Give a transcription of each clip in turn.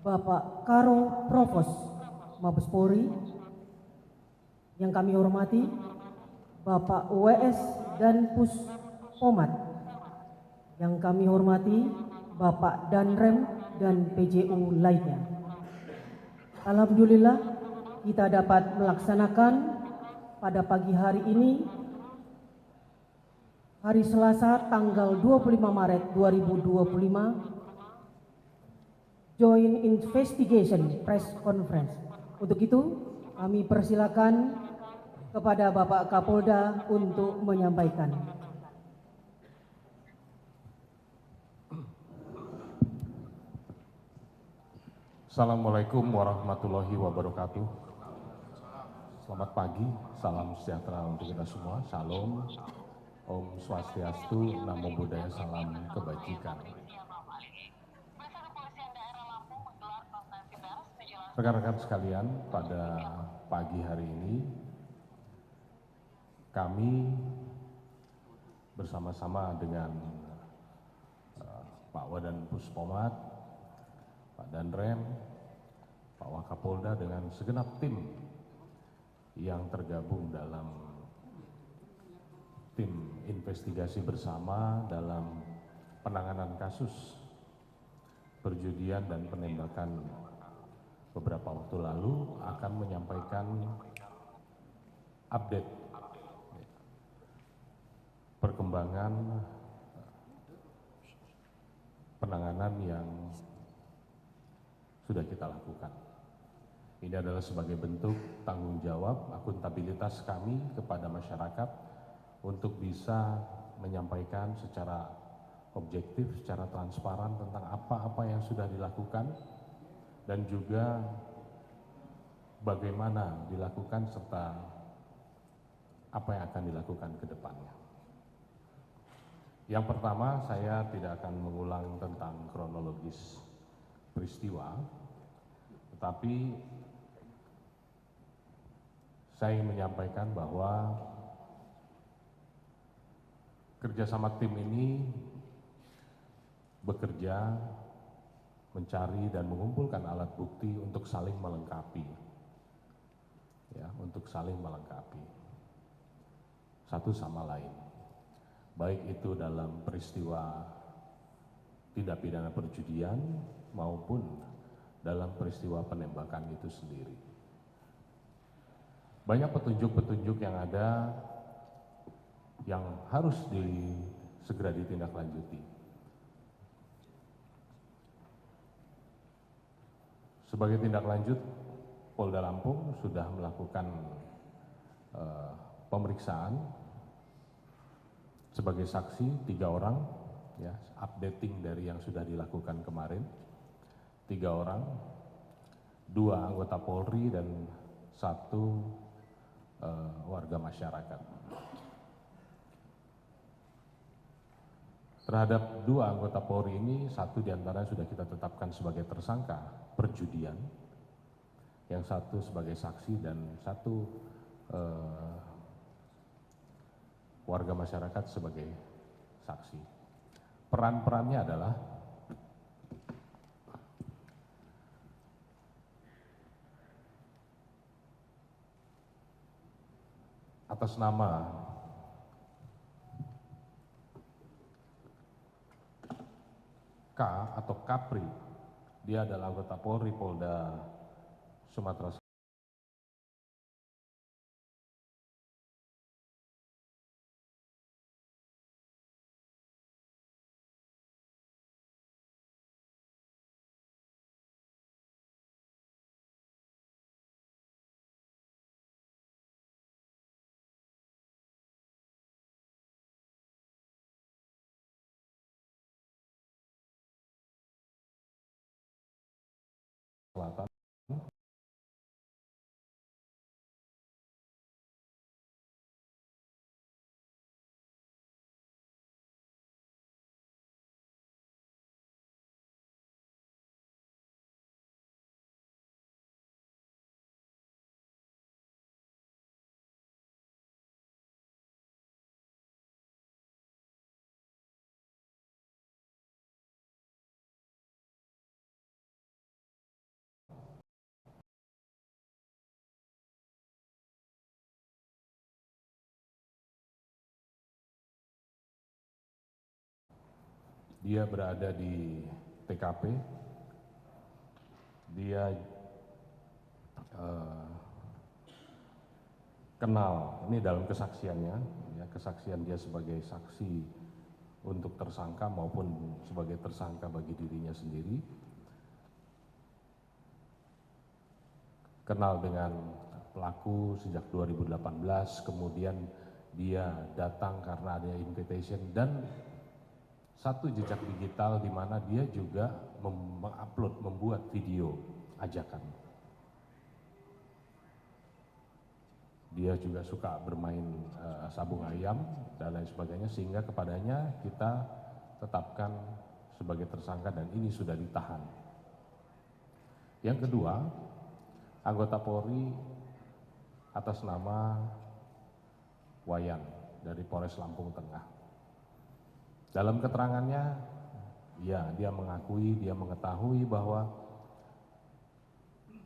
Bapak Karo Provos Mabes Polri, yang kami hormati Bapak WS dan Pus Pomat, yang kami hormati Bapak Danrem dan PJU lainnya. Alhamdulillah kita dapat melaksanakan pada pagi hari ini, hari Selasa tanggal 25 Maret 2025, Joint Investigation Press Conference. Untuk itu kami persilakan kepada Bapak Kapolda untuk menyampaikan. Assalamualaikum warahmatullahi wabarakatuh. Selamat pagi, salam sejahtera untuk kita semua. Shalom, Om Swastiastu, Namo Buddhaya, salam kebajikan. Rekan-rekan sekalian, pada pagi hari ini kami bersama-sama dengan Pak Wadan Puspomat, Pak Danrem, Pak Wakapolda dengan segenap tim yang tergabung dalam tim investigasi bersama dalam penanganan kasus perjudian dan penembakan beberapa waktu lalu akan menyampaikan update perkembangan penanganan yang sudah kita lakukan. Ini adalah sebagai bentuk tanggung jawab, akuntabilitas kami kepada masyarakat untuk bisa menyampaikan secara objektif, secara transparan tentang apa-apa yang sudah dilakukan dan juga bagaimana dilakukan serta apa yang akan dilakukan ke depannya. Yang pertama, saya tidak akan mengulang tentang kronologis peristiwa, tetapi saya ingin menyampaikan bahwa kerjasama tim ini bekerja mencari dan mengumpulkan alat bukti untuk saling melengkapi, ya, untuk saling melengkapi satu sama lain, baik itu dalam peristiwa tindak pidana perjudian maupun dalam peristiwa penembakan itu sendiri. Banyak petunjuk-petunjuk yang ada yang harus segera ditindaklanjuti. Sebagai tindak lanjut, Polda Lampung sudah melakukan pemeriksaan sebagai saksi 3 orang, ya, updating dari yang sudah dilakukan kemarin. 3 orang, 2 anggota Polri dan 1 warga masyarakat. Terhadap 2 anggota Polri ini, 1 diantara sudah kita tetapkan sebagai tersangka perjudian, yang 1 sebagai saksi dan 1 warga masyarakat sebagai saksi. Peran-perannya adalah atas nama K atau Kapri, dia adalah anggota Polri Polda Sumatera Selatan Dia berada di TKP, dia kenal, ini dalam kesaksiannya, ya, kesaksian dia sebagai saksi untuk tersangka maupun sebagai tersangka bagi dirinya sendiri, kenal dengan pelaku sejak 2018, kemudian dia datang karena ada invitation, dan satu jejak digital di mana dia juga mengupload, membuat video ajakan. Dia juga suka bermain sabung ayam dan lain sebagainya, sehingga kepadanya kita tetapkan sebagai tersangka dan ini sudah ditahan. Yang kedua, anggota Polri atas nama Wayan dari Polres Lampung Tengah. Dalam keterangannya, ya, dia mengakui, dia mengetahui bahwa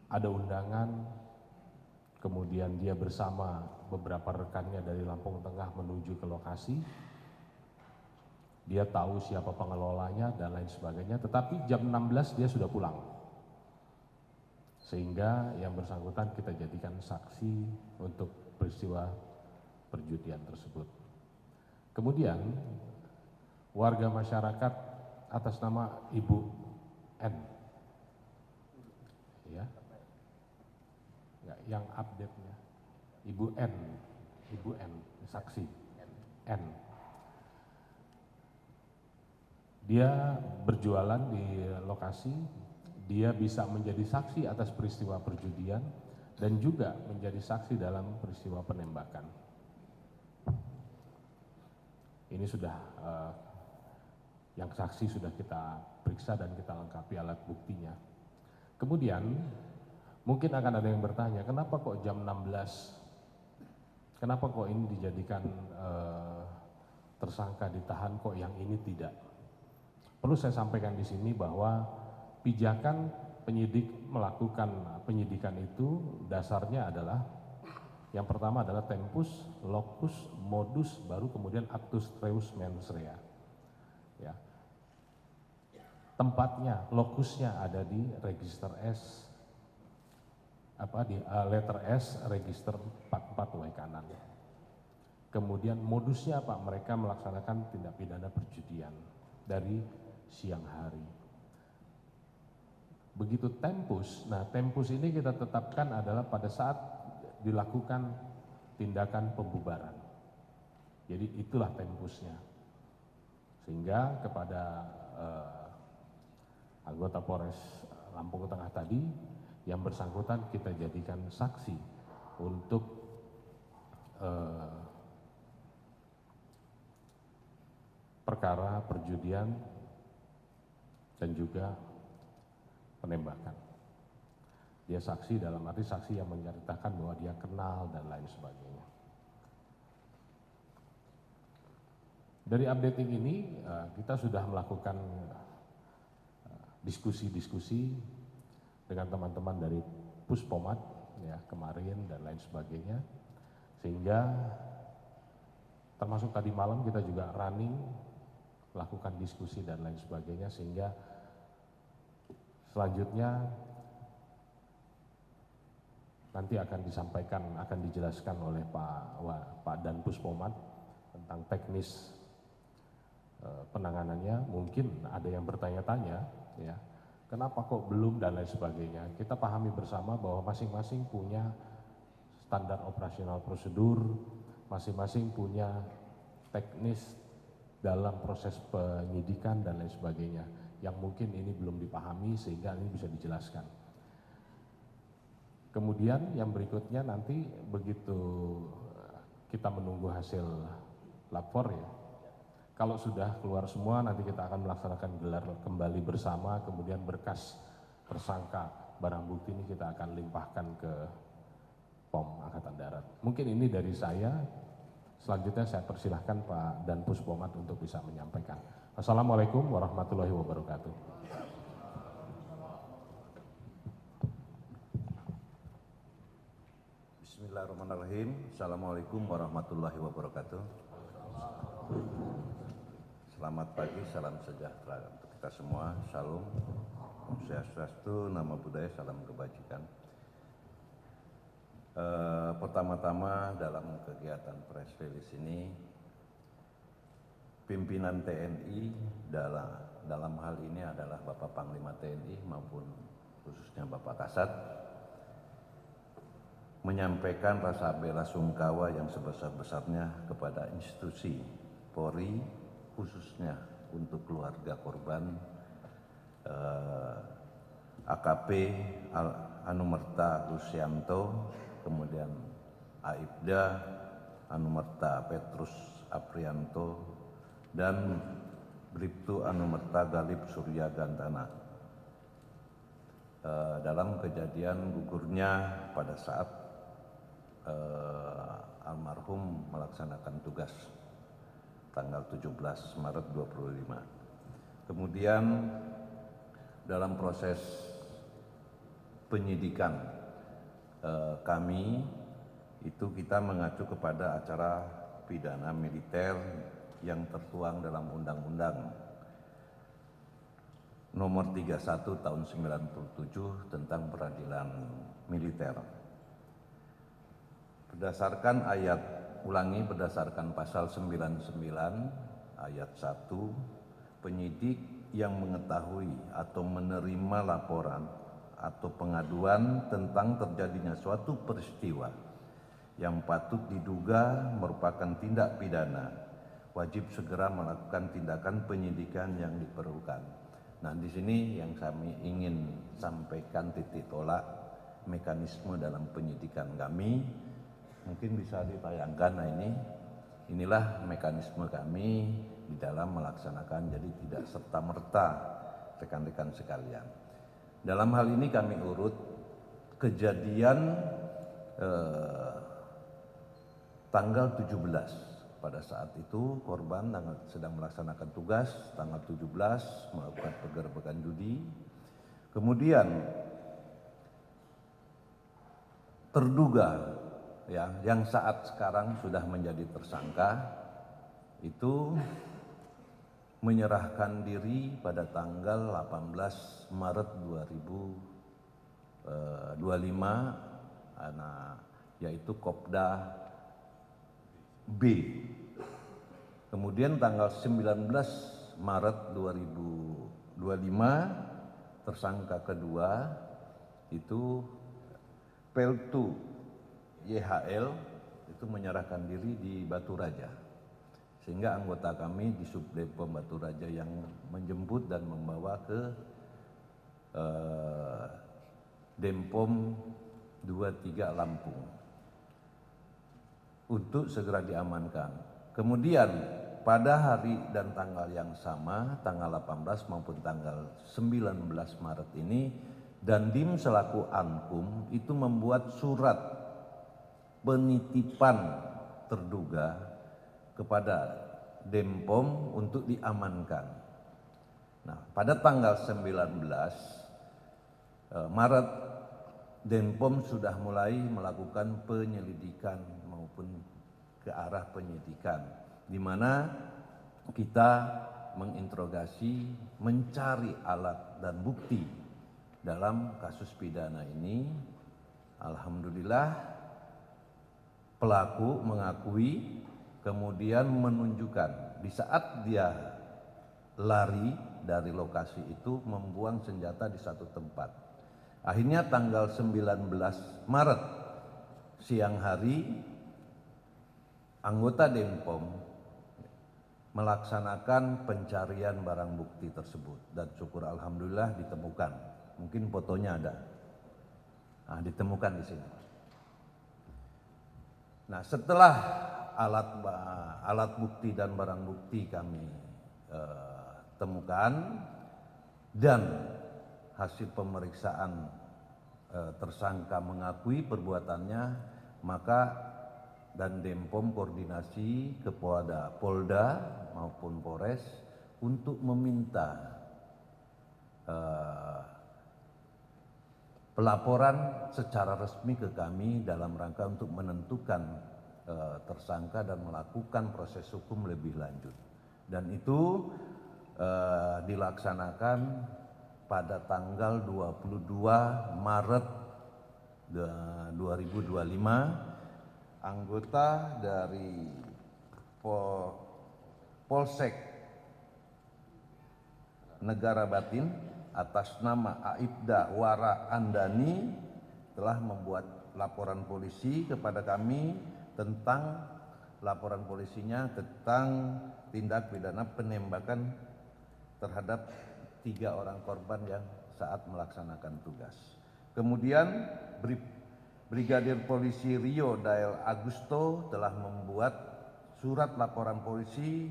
ada undangan, kemudian dia bersama beberapa rekannya dari Lampung Tengah menuju ke lokasi. Dia tahu siapa pengelolanya dan lain sebagainya, tetapi jam 16 dia sudah pulang. Sehingga yang bersangkutan kita jadikan saksi untuk peristiwa perjudian tersebut. Kemudian warga masyarakat atas nama Ibu N, ya, yang update-nya Ibu N, saksi N. Dia berjualan di lokasi, dia bisa menjadi saksi atas peristiwa perjudian dan juga menjadi saksi dalam peristiwa penembakan. Ini sudah yang saksi sudah kita periksa dan kita lengkapi alat buktinya. Kemudian mungkin akan ada yang bertanya, kenapa kok jam 16? Kenapa kok ini dijadikan tersangka ditahan, kok yang ini tidak? Perlu saya sampaikan di sini bahwa pijakan penyidik melakukan penyidikan itu dasarnya adalah yang pertama adalah tempus, locus, modus, baru kemudian actus reus mens rea. Ya. Tempatnya, lokusnya ada di register S, di letter S, register 44 W kanan. Kemudian modusnya apa? Mereka melaksanakan tindak pidana perjudian dari siang hari. Begitu tempus, nah tempus ini kita tetapkan adalah pada saat dilakukan tindakan pembubaran. Jadi itulah tempusnya. Sehingga kepada anggota Polres Lampung Tengah tadi yang bersangkutan kita jadikan saksi untuk perkara perjudian dan juga penembakan. Dia saksi dalam arti saksi yang menceritakan bahwa dia kenal dan lain sebagainya. Dari updating ini kita sudah melakukan diskusi-diskusi dengan teman-teman dari Puspomat ya kemarin dan lain sebagainya, sehingga termasuk tadi malam kita juga running melakukan diskusi dan lain sebagainya, sehingga selanjutnya nanti akan disampaikan, akan dijelaskan oleh Pak Dan Puspomat tentang teknis penanganannya. Mungkin ada yang bertanya-tanya, ya, kenapa kok belum dan lain sebagainya. Kita pahami bersama bahwa masing-masing punya standar operasional prosedur, masing-masing punya teknis dalam proses penyidikan dan lain sebagainya, yang mungkin ini belum dipahami sehingga ini bisa dijelaskan. Kemudian yang berikutnya nanti begitu kita menunggu hasil lapor ya, kalau sudah keluar semua nanti kita akan melaksanakan gelar kembali bersama, kemudian berkas tersangka barang bukti ini kita akan limpahkan ke POM Angkatan Darat. Mungkin ini dari saya. Selanjutnya saya persilahkan Pak Dan Puspomat untuk bisa menyampaikan. Assalamualaikum warahmatullahi wabarakatuh. Bismillahirrahmanirrahim. Assalamualaikum warahmatullahi wabarakatuh. Selamat pagi, salam sejahtera untuk kita semua. Shalom, Om Swastiastu, Namo Buddhaya, salam kebajikan. Pertama-tama dalam kegiatan press release ini, pimpinan TNI dalam hal ini adalah Bapak Panglima TNI maupun khususnya Bapak Kasat, menyampaikan rasa bela sungkawa yang sebesar-besarnya kepada institusi Polri, khususnya untuk keluarga korban AKP Anumerta Rusyanto, kemudian Aibda Anumerta Petrus Aprianto, dan Bribtu Anumerta Galib Surya Gantana dalam kejadian gugurnya pada saat almarhum melaksanakan tugas tanggal 17 Maret 25. Kemudian dalam proses penyidikan kami itu kita mengacu kepada acara pidana militer yang tertuang dalam Undang-Undang Nomor 31 Tahun 97 tentang peradilan militer. Berdasarkan berdasarkan pasal 99 ayat 1, penyidik yang mengetahui atau menerima laporan atau pengaduan tentang terjadinya suatu peristiwa yang patut diduga merupakan tindak pidana, wajib segera melakukan tindakan penyidikan yang diperlukan. Nah, di sini yang kami ingin sampaikan titik tolak mekanisme dalam penyidikan kami. Mungkin bisa ditayangkan. Nah, inilah mekanisme kami di dalam melaksanakan, jadi tidak serta-merta rekan-rekan sekalian. Dalam hal ini kami urut kejadian tanggal 17. Pada saat itu korban sedang melaksanakan tugas, tanggal 17 melakukan penggerbekan judi. Kemudian terduga yang saat sekarang sudah menjadi tersangka itu menyerahkan diri pada tanggal 18 Maret 2025, yaitu Kopda B. Kemudian tanggal 19 Maret 2025 tersangka kedua itu Peltu YHL itu menyerahkan diri di Batu Raja, sehingga anggota kami di Subdepom Batu Raja yang menjemput dan membawa ke Denpom 23 Lampung untuk segera diamankan. Kemudian pada hari dan tanggal yang sama, tanggal 18 maupun tanggal 19 Maret ini, Dandim selaku Ankum itu membuat surat penitipan terduga kepada Denpom untuk diamankan. Nah, pada tanggal 19 Maret, Denpom sudah mulai melakukan penyelidikan maupun ke arah penyidikan, di mana kita menginterogasi, mencari alat dan bukti dalam kasus pidana ini. Alhamdulillah pelaku mengakui, kemudian menunjukkan di saat dia lari dari lokasi itu membuang senjata di satu tempat. Akhirnya tanggal 19 Maret siang hari anggota Denpom melaksanakan pencarian barang bukti tersebut dan syukur alhamdulillah ditemukan. Mungkin fotonya ada. Nah, ditemukan di sini. Nah, setelah alat bukti dan barang bukti kami temukan dan hasil pemeriksaan tersangka mengakui perbuatannya, maka dan Denpom koordinasi ke Polda maupun Polres untuk meminta pelaporan secara resmi ke kami dalam rangka untuk menentukan tersangka dan melakukan proses hukum lebih lanjut. Dan itu dilaksanakan pada tanggal 22 Maret 2025. Anggota dari Polsek Negara Batin atas nama Aibda Wara Andani telah membuat laporan polisi kepada kami tentang laporan polisinya tentang tindak pidana penembakan terhadap 3 orang korban yang saat melaksanakan tugas. Kemudian Brigadir Polisi Rio Dael Agusto telah membuat surat laporan polisi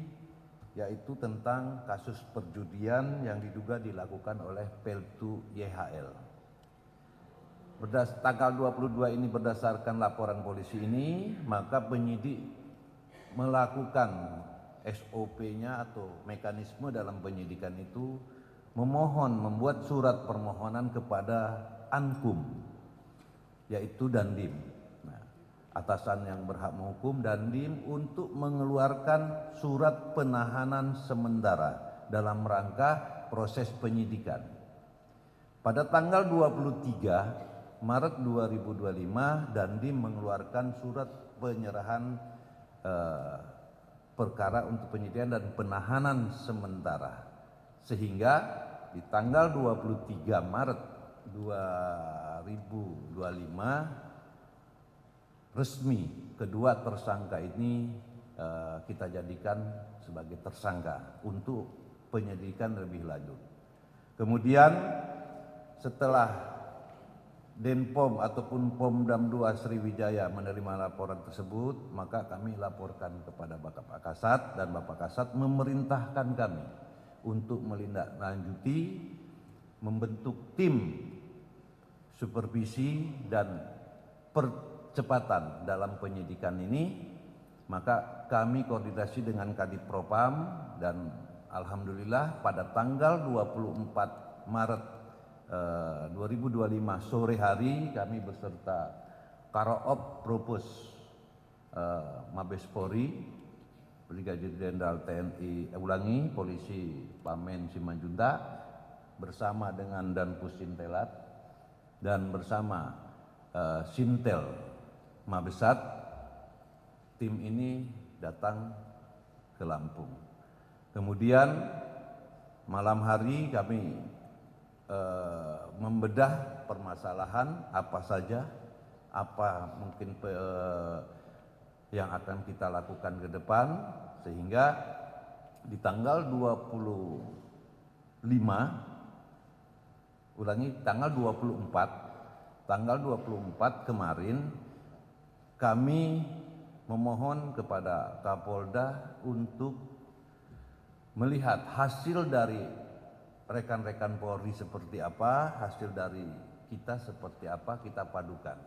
yaitu tentang kasus perjudian yang diduga dilakukan oleh Peltu YHL. Tanggal 22 ini berdasarkan laporan polisi ini, maka penyidik melakukan SOP-nya atau mekanisme dalam penyidikan itu membuat surat permohonan kepada Ankum, yaitu Dandim. Nah, atasan yang berhak menghukum Dandim untuk mengeluarkan surat penahanan sementara dalam rangka proses penyidikan. Pada tanggal 23 Maret 2025, Dandim mengeluarkan surat penyerahan perkara untuk penyidikan dan penahanan sementara, sehingga di tanggal 23 Maret 2025 resmi kedua tersangka ini kita jadikan sebagai tersangka untuk penyidikan lebih lanjut. Kemudian setelah Denpom ataupun Pomdam 2 Sriwijaya menerima laporan tersebut, maka kami laporkan kepada Bapak Kasat, dan Bapak Kasat memerintahkan kami untuk melindaklanjuti membentuk tim supervisi dan percepatan dalam penyidikan ini. Maka kami koordinasi dengan Kadif Propam dan alhamdulillah pada tanggal 24 Maret 2025 sore hari kami beserta Karoop Propus Mabes Polri, Brigadir Jenderal TNI Polisi Pamen Simanjuntak bersama dengan Danpus Sintelat dan bersama Sintel Mabesat, tim ini datang ke Lampung. Kemudian malam hari kami membedah permasalahan apa saja, apa mungkin yang akan kita lakukan ke depan, sehingga di tanggal 24 kemarin kami memohon kepada Kapolda untuk melihat hasil dari rekan-rekan Polri seperti apa, hasil dari kita seperti apa, kita padukan.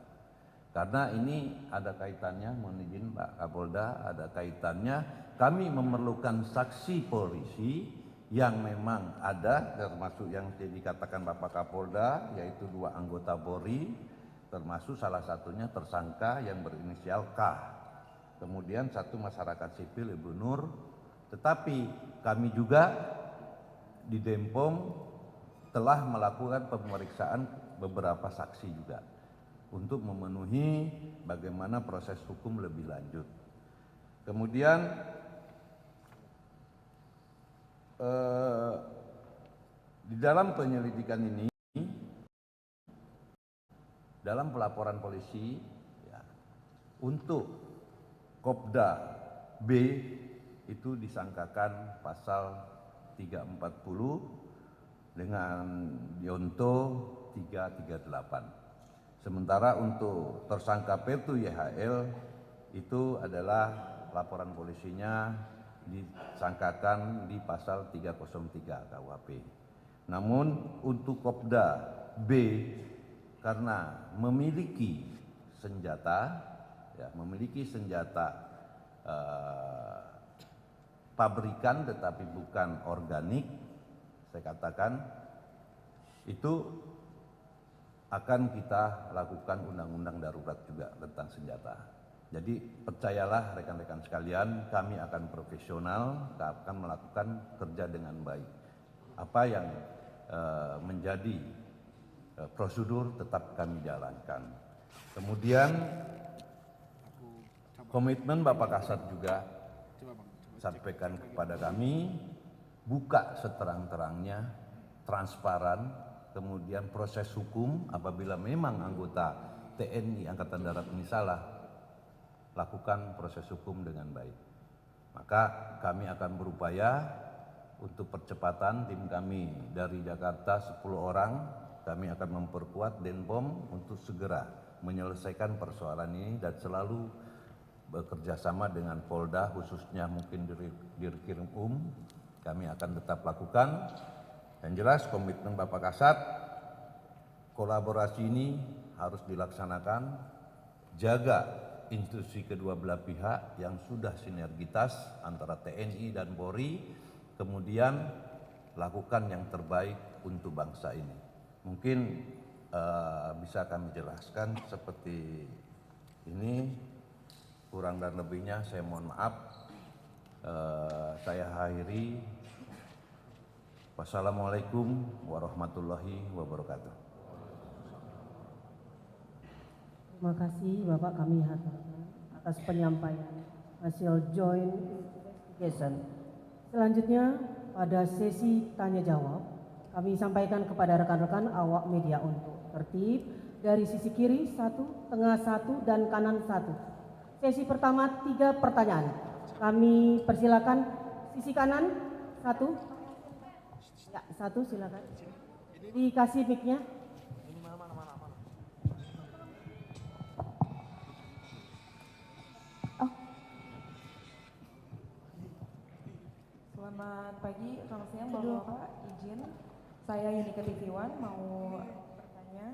Karena ini ada kaitannya, mohon izin Pak Kapolda, ada kaitannya kami memerlukan saksi polisi yang memang ada, termasuk yang dikatakan Bapak Kapolda, yaitu 2 anggota Polri, termasuk salah satunya tersangka yang berinisial K. Kemudian 1 masyarakat sipil Ibu Nur, tetapi kami juga di Denpom telah melakukan pemeriksaan beberapa saksi juga untuk memenuhi bagaimana proses hukum lebih lanjut. Kemudian di dalam penyelidikan ini, dalam pelaporan polisi ya, untuk Kopda B itu disangkakan pasal 340 dengan Yonto 338. Sementara untuk tersangka Peltu YHL itu adalah laporan polisinya disangkakan di pasal 303 KUHP. Namun untuk Kopda B karena memiliki senjata pabrikan tetapi bukan organik, saya katakan itu akan kita lakukan undang-undang darurat juga tentang senjata. Jadi percayalah rekan-rekan sekalian, kami akan profesional, akan melakukan kerja dengan baik. Apa yang menjadi prosedur tetap kami jalankan. Kemudian komitmen Bapak Kasat juga sampaikan kepada kami, buka seterang-terangnya, transparan, kemudian proses hukum apabila memang anggota TNI Angkatan Darat ini salah, lakukan proses hukum dengan baik. Maka kami akan berupaya untuk percepatan. Tim kami dari Jakarta 10 orang, kami akan memperkuat Denpom untuk segera menyelesaikan persoalan ini dan selalu bekerja sama dengan Polda, khususnya mungkin Dirkrim kami akan tetap lakukan. Yang jelas komitmen Bapak Kasat, kolaborasi ini harus dilaksanakan, jaga institusi kedua belah pihak yang sudah sinergitas antara TNI dan Polri, kemudian lakukan yang terbaik untuk bangsa ini. Mungkin bisa kami jelaskan seperti ini, kurang dan lebihnya saya mohon maaf. Saya akhiri. Wassalamualaikum warahmatullahi wabarakatuh. Terima kasih Bapak, kami haturkan atas penyampaian hasil joint investigation. Selanjutnya pada sesi tanya jawab kami sampaikan kepada rekan-rekan awak media untuk tertib dari sisi kiri 1, tengah 1, dan kanan 1. Sesi pertama 3 pertanyaan. Kami persilakan sisi kanan 1. Ya, 1 silakan. Dikasih mic-nya. Selamat pagi, selamat siang Bapak-Bapak, izin saya Yunika TV1 mau bertanya.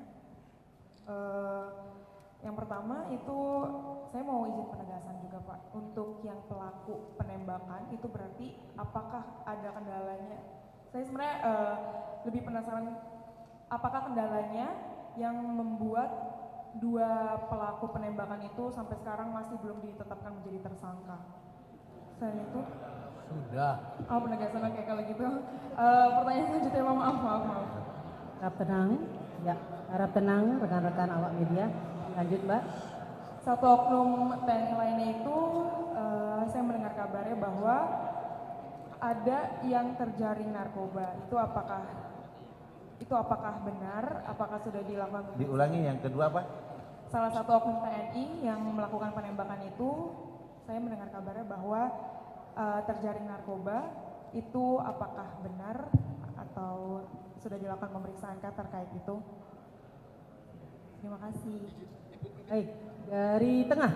Yang pertama itu saya mau izin penegasan juga Pak, untuk yang pelaku penembakan itu berarti apakah ada kendalanya? Saya sebenarnya lebih penasaran apakah kendalanya yang membuat 2 pelaku penembakan itu sampai sekarang masih belum ditetapkan menjadi tersangka. Selain itu sudah. Oh, penegasan, oke kalau gitu. Pertanyaan selanjutnya, maaf. Harap tenang, ya, harap tenang rekan-rekan awak media. Lanjut Mbak. Satu oknum TNI lainnya itu, saya mendengar kabarnya bahwa ada yang terjaring narkoba. Itu apakah benar? Apakah sudah dilakukan? Diulangi yang kedua apa? Salah satu oknum TNI yang melakukan penembakan itu, saya mendengar kabarnya bahwa terjaring narkoba. Itu apakah benar atau sudah dilakukan pemeriksaan terkait itu? Terima kasih. Baik, dari tengah.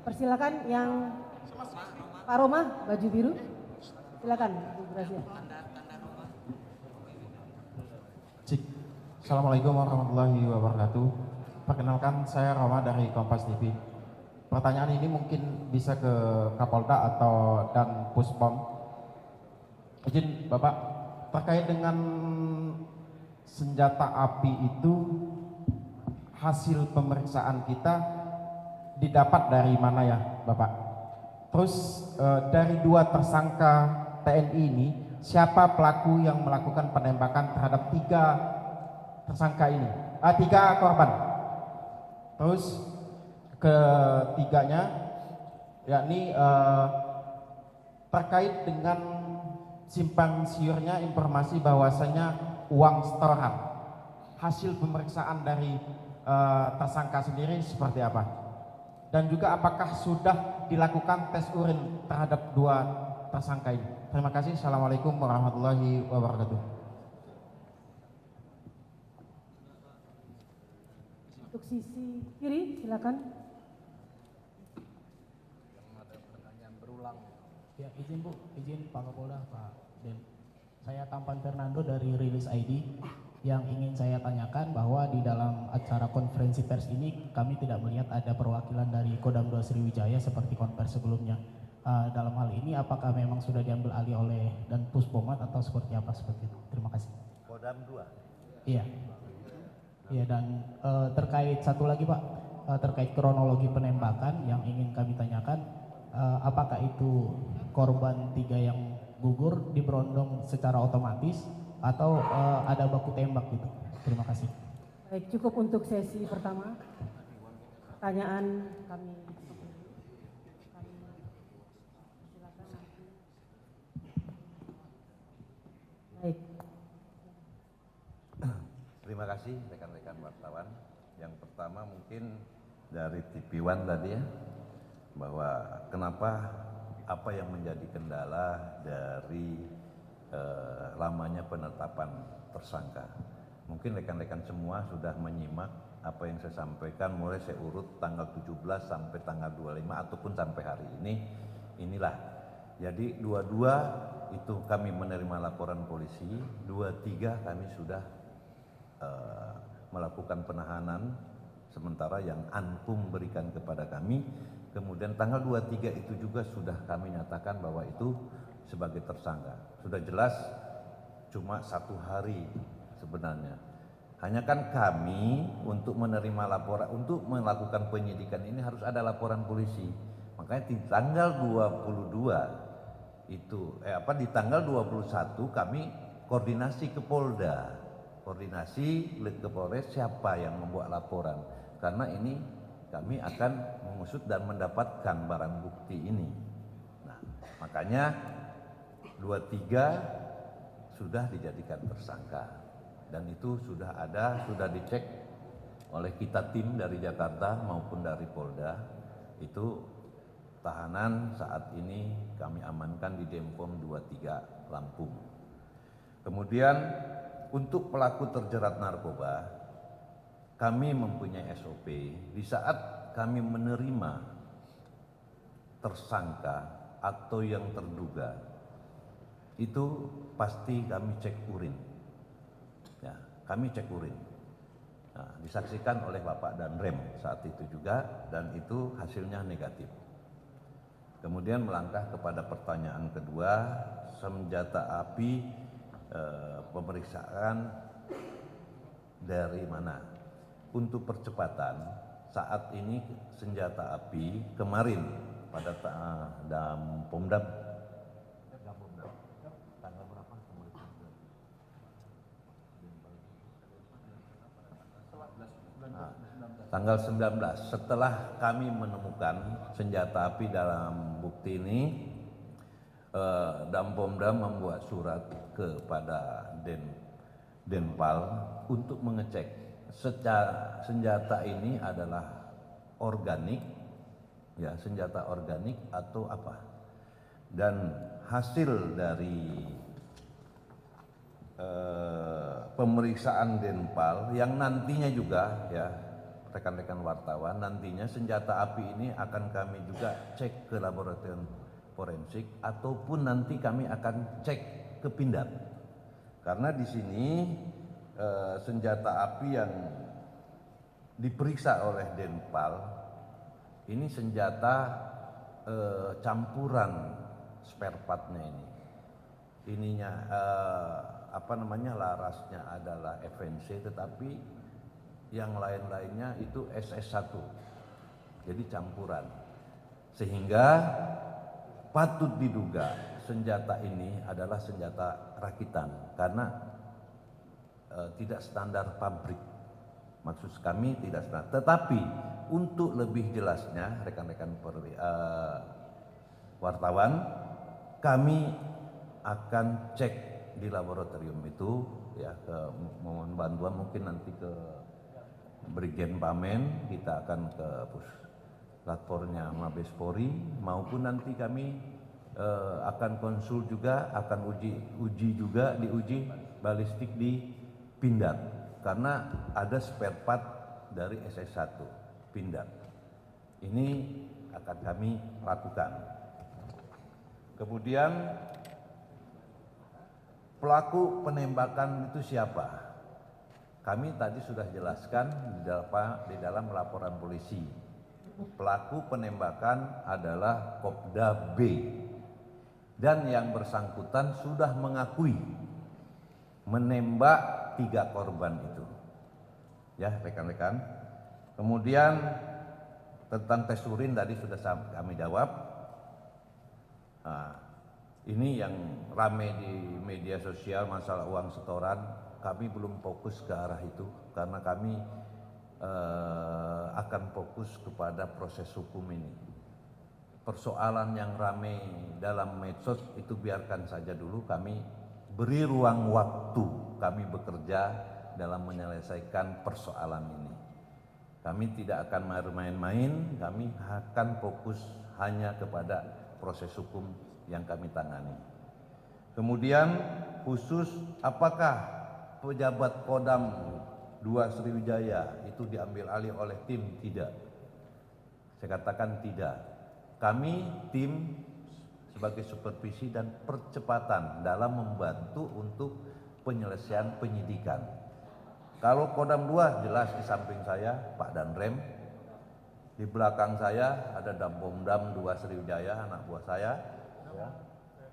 Persilakan yang Pak Roma, baju biru. Silakan, Bu Gracia. Cik. Assalamualaikum warahmatullahi wabarakatuh. Perkenalkan, saya Roma dari Kompas TV. Pertanyaan ini mungkin bisa ke Kapolda atau dan Puspom. Izin Bapak, terkait dengan senjata api itu, hasil pemeriksaan kita didapat dari mana ya Bapak? Terus dari 2 tersangka TNI ini, siapa pelaku yang melakukan penembakan terhadap 3 tersangka ini? 3 korban. Terus ketiganya, yakni terkait dengan simpang siurnya informasi bahwasanya uang setoran. Hasil pemeriksaan dari tersangka sendiri seperti apa? Dan juga apakah sudah dilakukan tes urin terhadap 2 tersangka ini? Terima kasih. Assalamualaikum warahmatullahi wabarakatuh. Untuk sisi kiri, silakan. Ya, izin Bu, izin Pak Kapolda, Pak Den. Saya Tampan Fernando dari Rilis ID. Yang ingin saya tanyakan bahwa di dalam acara konferensi pers ini kami tidak melihat ada perwakilan dari Kodam 2 Sriwijaya seperti konferensi sebelumnya. Dalam hal ini apakah memang sudah diambil alih oleh dan Puspomat atau seperti apa seperti itu? Terima kasih. Kodam 2. Iya. Iya, dan terkait satu lagi Pak, terkait kronologi penembakan yang ingin kami tanyakan, apakah itu korban 3 yang gugur diberondong secara otomatis atau ada baku tembak gitu? Terima kasih. Baik, cukup untuk sesi pertama. Pertanyaan kami silakan nanti. Baik. Terima kasih rekan-rekan wartawan. Yang pertama mungkin dari TV One tadi ya, bahwa kenapa apa yang menjadi kendala dari lamanya penetapan tersangka. Mungkin rekan-rekan semua sudah menyimak apa yang saya sampaikan, mulai saya urut tanggal 17 sampai tanggal 25 ataupun sampai hari ini. Inilah, jadi 22 itu kami menerima laporan polisi, 23 kami sudah melakukan penahanan sementara yang Anpum berikan kepada kami. Kemudian tanggal 23 itu juga sudah kami nyatakan bahwa itu sebagai tersangka. Sudah jelas cuma 1 hari sebenarnya. Hanya kan kami untuk menerima laporan, untuk melakukan penyidikan ini harus ada laporan polisi. Makanya di tanggal 22 itu di tanggal 21 kami koordinasi ke Polda. Koordinasi ke Polres siapa yang membuat laporan, karena ini kami akan mengusut dan mendapatkan barang bukti ini. Nah, makanya 23 sudah dijadikan tersangka dan itu sudah dicek oleh kita tim dari Jakarta maupun dari Polda. Itu tahanan saat ini kami amankan di Denpom 23 Lampung. Kemudian untuk pelaku terjerat narkoba, kami mempunyai SOP. Di saat kami menerima tersangka atau yang terduga, itu pasti kami cek urin. Ya, kami cek urin. Nah, disaksikan oleh Bapak dan Rem saat itu juga, dan itu hasilnya negatif. Kemudian melangkah kepada pertanyaan kedua, senjata api, pemeriksaan dari mana. Untuk percepatan, saat ini senjata api kemarin pada Dampomdam tanggal berapa? Tanggal 19 setelah kami menemukan senjata api dalam bukti ini, Dampomdam membuat surat kepada Denpal untuk mengecek secara senjata ini adalah organik, ya senjata organik atau apa. Dan hasil dari pemeriksaan Denpal yang nantinya juga ya rekan-rekan wartawan, nantinya senjata api ini akan kami juga cek ke laboratorium forensik ataupun nanti kami akan cek ke Pindad. Karena di sini senjata api yang diperiksa oleh Denpal ini senjata campuran spare partnya ini. Ininya larasnya adalah FNC, tetapi yang lain-lainnya itu SS1. Jadi campuran. Sehingga patut diduga senjata ini adalah senjata rakitan karena tidak standar pabrik. Maksud kami tidak standar. Tetapi untuk lebih jelasnya rekan-rekan wartawan, kami akan cek di laboratorium itu ya, mohon bantuan mungkin nanti ke Brigjen Pamen, kita akan ke platformnya Mabes Polri, maupun nanti kami akan konsul juga, akan uji juga, diuji balistik di Pindad karena ada spare part dari SS1 Pindad. Ini akan kami lakukan. Kemudian pelaku penembakan itu siapa? Kami tadi sudah jelaskan di dalam laporan polisi. Pelaku penembakan adalah Kopda B. Dan yang bersangkutan sudah mengakui menembak 3 korban itu. Ya, rekan-rekan. Kemudian tentang tes urin tadi sudah kami jawab. Nah, ini yang rame di media sosial masalah uang setoran. Kami belum fokus ke arah itu karena kami akan fokus kepada proses hukum ini. Persoalan yang rame dalam medsos itu biarkan saja dulu, kami beri ruang waktu kami bekerja dalam menyelesaikan persoalan ini. Kami tidak akan main-main, kami akan fokus hanya kepada proses hukum yang kami tangani. Kemudian khusus apakah pejabat Kodam 2 Sriwijaya itu diambil alih oleh tim? Tidak. Saya katakan tidak. Kami tim sebagai supervisi dan percepatan dalam membantu untuk penyelesaian penyidikan. Kalau Kodam 2 jelas di samping saya Pak Danrem, di belakang saya ada Dambomdam 2 Sriwijaya anak buah saya, ya.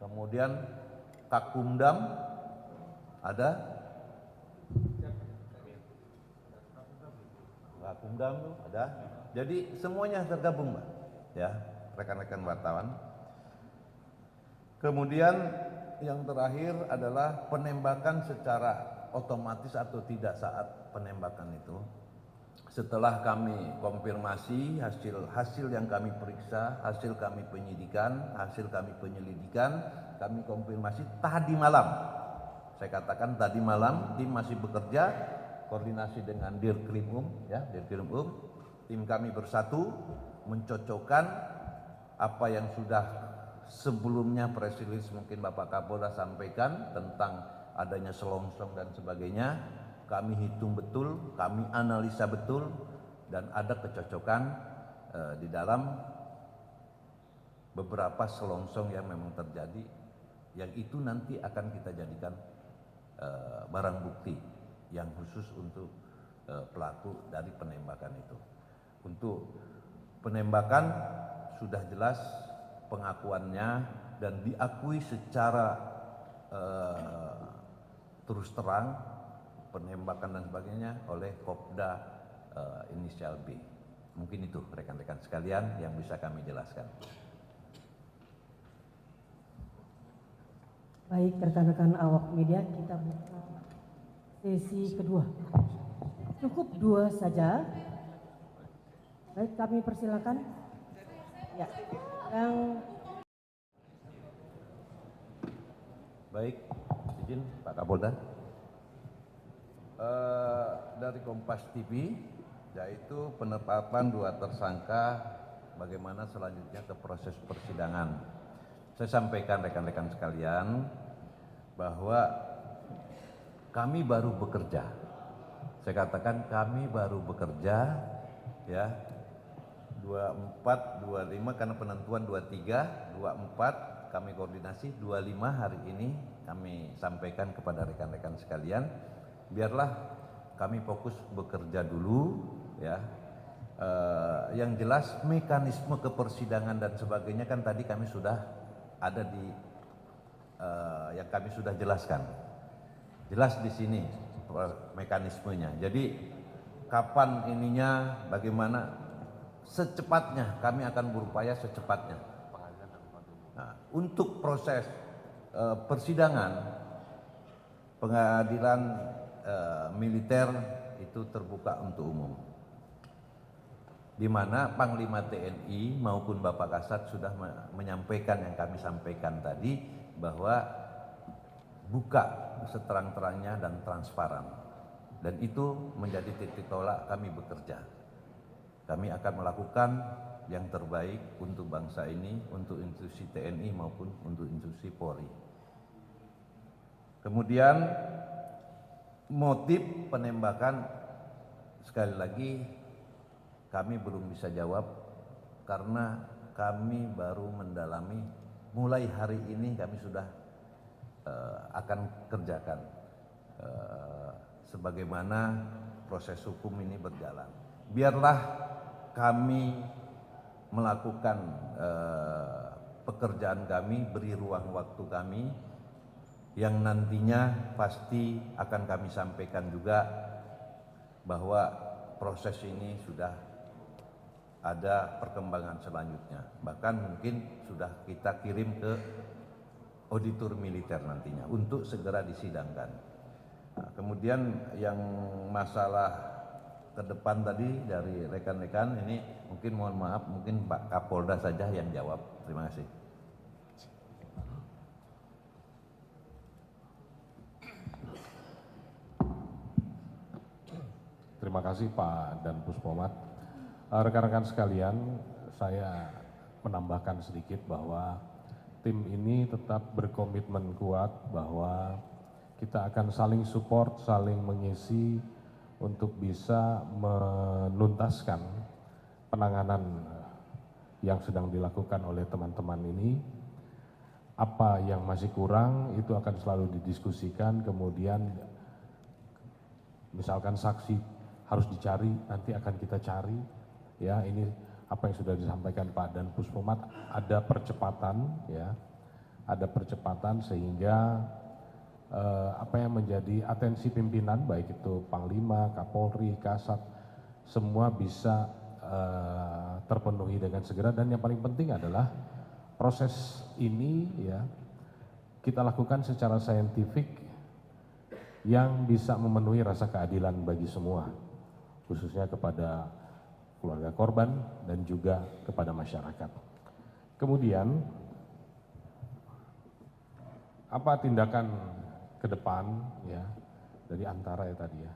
Kemudian Kakumdam ada, Kakumdam tuh ada. Jadi semuanya tergabung, Mbak, ya, rekan-rekan wartawan. Kemudian yang terakhir adalah penembakan secara otomatis atau tidak saat penembakan itu. Setelah kami konfirmasi hasil yang kami periksa, hasil kami penyidikan, hasil kami penyelidikan, kami konfirmasi tadi malam. Saya katakan tadi malam tim masih bekerja koordinasi dengan Dirkrimum, ya, Dirkrimum. Tim kami bersatu mencocokkan apa yang sudah sebelumnya press release mungkin Bapak Kapolda sampaikan tentang adanya selongsong dan sebagainya. Kami hitung betul, kami analisa betul, dan ada kecocokan di dalam beberapa selongsong yang memang terjadi, yang itu nanti akan kita jadikan barang bukti yang khusus untuk pelaku dari penembakan itu. Untuk penembakan sudah jelas pengakuannya dan diakui secara terus terang penembakan dan sebagainya oleh Kopda inisial B. Mungkin itu rekan-rekan sekalian yang bisa kami jelaskan. Baik rekan-rekan awak media, kita buka sesi kedua. Cukup 2 saja. Baik, kami persilakan. Ya, yang baik, izin Pak Kapolda. Dari Kompas TV, yaitu penetapan 2 tersangka, bagaimana selanjutnya ke proses persidangan. Saya sampaikan rekan-rekan sekalian bahwa kami baru bekerja. Saya katakan kami baru bekerja, ya, 24, 25 karena penentuan 23, 24 kami koordinasi, 25 hari ini kami sampaikan kepada rekan-rekan sekalian. Biarlah kami fokus bekerja dulu, ya. Yang jelas mekanisme kepersidangan dan sebagainya kan tadi kami sudah ada di yang kami sudah jelaskan. Jelas di sini mekanismenya. Jadi kapan ininya, bagaimana secepatnya kami akan berupaya secepatnya. Nah, untuk proses persidangan pengadilan militer itu terbuka untuk umum, di mana Panglima TNI maupun Bapak Kasat sudah menyampaikan yang kami sampaikan tadi, bahwa buka seterang-terangnya dan transparan, dan itu menjadi titik tolak kami bekerja. Kami akan melakukan yang terbaik untuk bangsa ini, untuk institusi TNI maupun untuk institusi Polri. Kemudian motif penembakan sekali lagi kami belum bisa jawab karena kami baru mendalami. Mulai hari ini kami sudah akan kerjakan sebagaimana proses hukum ini berjalan. Biarlah kami melakukan pekerjaan kami, beri ruang waktu kami, yang nantinya pasti akan kami sampaikan juga bahwa proses ini sudah ada perkembangan selanjutnya. Bahkan mungkin sudah kita kirim ke auditor militer nantinya untuk segera disidangkan. Nah, kemudian yang masalah ke depan tadi dari rekan-rekan ini mungkin mohon maaf, mungkin Pak Kapolda saja yang jawab. Terima kasih. Terima kasih Pak Dan Puspomat. Rekan-rekan sekalian, saya menambahkan sedikit bahwa tim ini tetap berkomitmen kuat bahwa kita akan saling support, saling mengisi untuk bisa menuntaskan penanganan yang sedang dilakukan oleh teman-teman ini. Apa yang masih kurang itu akan selalu didiskusikan, kemudian misalkan saksi harus dicari, nanti akan kita cari. Ya, ini apa yang sudah disampaikan Pak Dan Puspomat, ada percepatan, ya, ada percepatan sehingga apa yang menjadi atensi pimpinan, baik itu Panglima, Kapolri, Kasat, semua bisa terpenuhi dengan segera. Dan yang paling penting adalah proses ini, ya, kita lakukan secara saintifik yang bisa memenuhi rasa keadilan bagi semua, khususnya kepada keluarga korban dan juga kepada masyarakat. Kemudian, apa tindakan ke depan, ya, dari antara ya tadi, ya,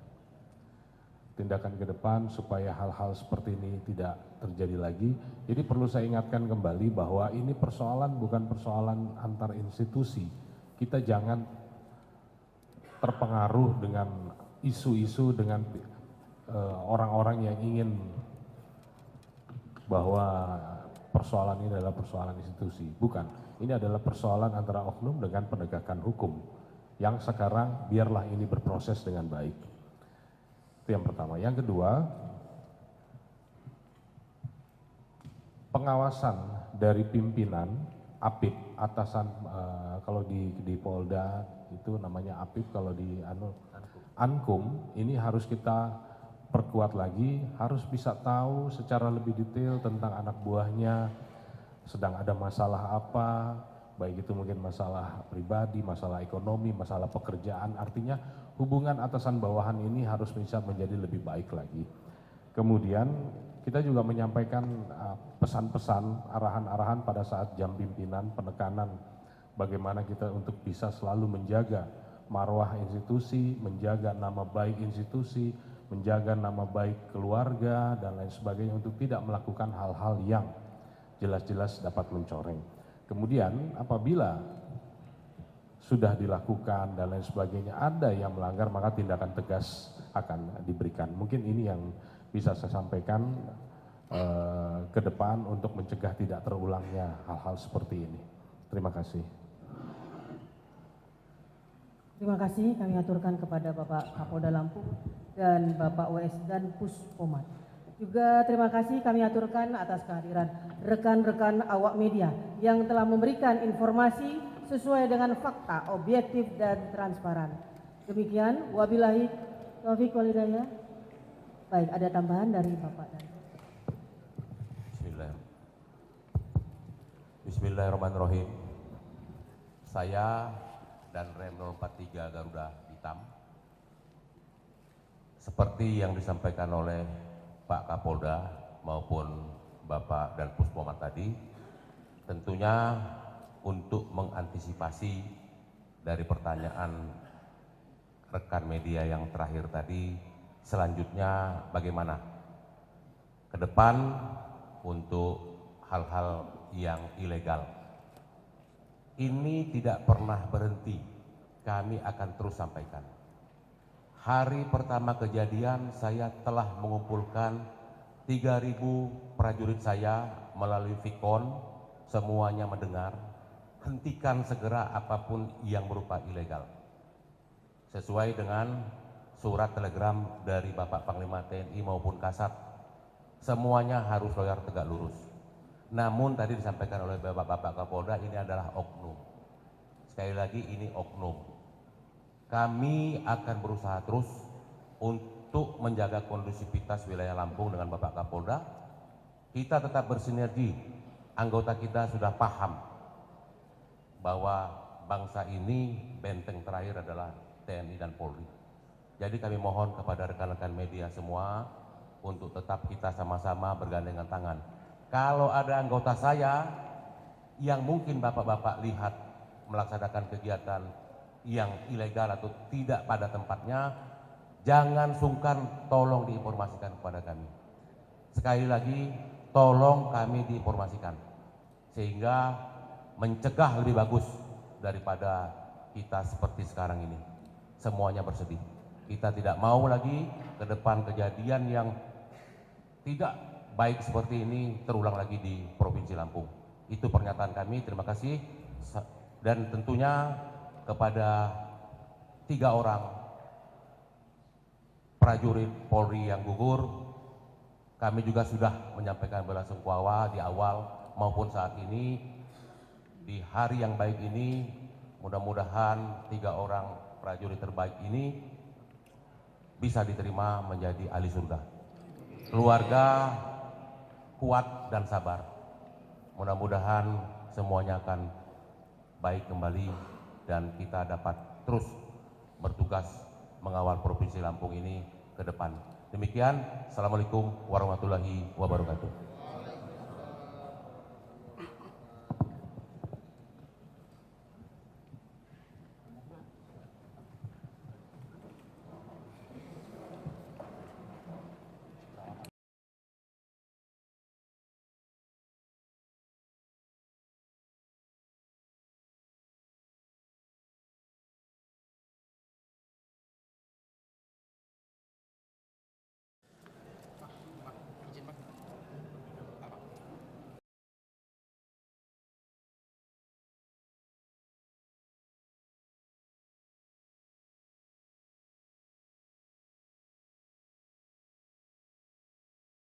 tindakan ke depan supaya hal-hal seperti ini tidak terjadi lagi. Jadi perlu saya ingatkan kembali bahwa ini persoalan bukan persoalan antar institusi. Kita jangan terpengaruh dengan isu-isu, dengan orang-orang yang ingin bahwa persoalan ini adalah persoalan institusi. Bukan, ini adalah persoalan antara oknum dengan penegakan hukum yang sekarang biarlah ini berproses dengan baik. Itu yang pertama. Yang kedua, pengawasan dari pimpinan APIP, atasan, kalau di Polda itu namanya APIP, kalau di Ankum ini harus kita perkuat lagi, harus bisa tahu secara lebih detail tentang anak buahnya sedang ada masalah apa, baik itu mungkin masalah pribadi, masalah ekonomi, masalah pekerjaan. Artinya hubungan atasan bawahan ini harus bisa menjadi lebih baik lagi. Kemudian kita juga menyampaikan pesan-pesan, arahan-arahan pada saat jam pimpinan, penekanan bagaimana kita untuk bisa selalu menjaga marwah institusi, menjaga nama baik institusi, menjaga nama baik keluarga dan lain sebagainya untuk tidak melakukan hal-hal yang jelas-jelas dapat mencoreng. Kemudian apabila sudah dilakukan dan lain sebagainya ada yang melanggar, maka tindakan tegas akan diberikan. Mungkin ini yang bisa saya sampaikan ke depan untuk mencegah tidak terulangnya hal-hal seperti ini. Terima kasih. Terima kasih kami aturkan kepada Bapak Kapolda Lampung dan Bapak WS dan Puspomat. Juga terima kasih kami aturkan atas kehadiran rekan-rekan awak media yang telah memberikan informasi sesuai dengan fakta, objektif dan transparan. Demikian, wabillahi taufiq wal hidayah. Baik, ada tambahan dari Bapak dan Bismillahirrahmanirrahim. Saya dan Rem 043 Garuda Hitam, seperti yang disampaikan oleh Pak Kapolda maupun Bapak dan Puspomat tadi, tentunya untuk mengantisipasi dari pertanyaan rekan media yang terakhir tadi, selanjutnya bagaimana ke depan untuk hal-hal yang ilegal. Ini tidak pernah berhenti, kami akan terus sampaikan. Hari pertama kejadian saya telah mengumpulkan 3.000 prajurit saya melalui Vikon, semuanya mendengar, hentikan segera apapun yang berupa ilegal. Sesuai dengan surat telegram dari Bapak Panglima TNI maupun Kasat, semuanya harus loyal tegak lurus. Namun tadi disampaikan oleh Bapak Kapolda ini adalah oknum. Sekali lagi ini oknum. Kami akan berusaha terus untuk menjaga kondusivitas wilayah Lampung dengan Bapak Kapolda kita tetap bersinergi. Anggota kita sudah paham bahwa bangsa ini benteng terakhir adalah TNI dan Polri. Jadi kami mohon kepada rekan-rekan media semua untuk tetap kita sama-sama bergandengan tangan. Kalau ada anggota saya yang mungkin bapak-bapak lihat melaksanakan kegiatan yang ilegal atau tidak pada tempatnya, jangan sungkan tolong diinformasikan kepada kami. Sekali lagi, tolong kami diinformasikan sehingga mencegah lebih bagus daripada kita seperti sekarang ini. Semuanya bersedih. Kita tidak mau lagi ke depan kejadian yang tidak baik seperti ini terulang lagi di Provinsi Lampung. Itu pernyataan kami. Terima kasih. Dan tentunya kepada 3 orang prajurit Polri yang gugur, kami juga sudah menyampaikan belasungkawa di awal maupun saat ini. Di hari yang baik ini, mudah-mudahan 3 orang prajurit terbaik ini bisa diterima menjadi ahli surga. Keluarga kuat dan sabar. Mudah-mudahan semuanya akan baik kembali dan kita dapat terus bertugas mengawal Provinsi Lampung ini ke depan. Demikian, Assalamualaikum warahmatullahi wabarakatuh.